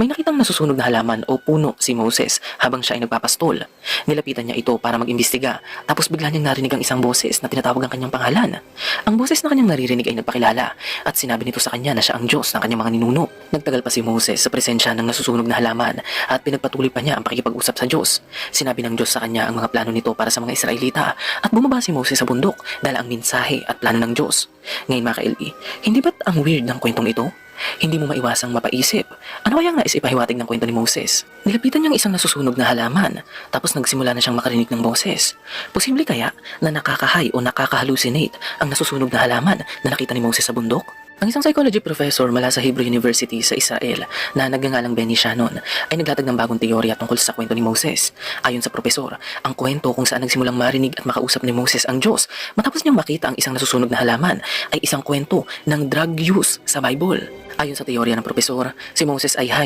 May nakitang nasusunog na halaman o puno si Moses habang siya ay nagpapastol. Nilapitan niya ito para mag-imbestiga, tapos bigla niyang narinig ang isang boses na tinatawag ang kanyang pangalan. Ang boses na kanyang naririnig ay nagpakilala at sinabi nito sa kanya na siya ang Diyos ng kanyang mga ninuno. Nagtagal pa si Moses sa presensya ng nasusunog na halaman at pinagpatuloy pa niya ang pakikipag-usap sa Diyos. Sinabi ng Diyos sa kanya ang mga plano nito para sa mga Israelita at bumaba si Moses sa bundok dahil ang mensahe at plano ng Diyos. Ngayon mga ka-LB, hindi ba't ang weird ng kwentong ito? Hindi mo maiwasang mapaisip, ano kayang nais ipahiwatig ng kwento ni Moses? Nilapitan niyang isang nasusunog na halaman, tapos nagsimula na siyang makarinig ng boses. Posible kaya na nakakahay o nakaka-hallucinate ang nasusunog na halaman na nakita ni Moses sa bundok? Ang isang psychology professor mula sa Hebrew University sa Israel na nagngangalang Benny Shannon ay naglatag ng bagong teorya tungkol sa kwento ni Moses. Ayon sa profesor, ang kwento kung saan nagsimulang marinig at makausap ni Moses ang Diyos matapos niyang makita ang isang nasusunog na halaman ay isang kwento ng drug use sa Bible. Ayon sa teorya ng profesor, si Moses ay high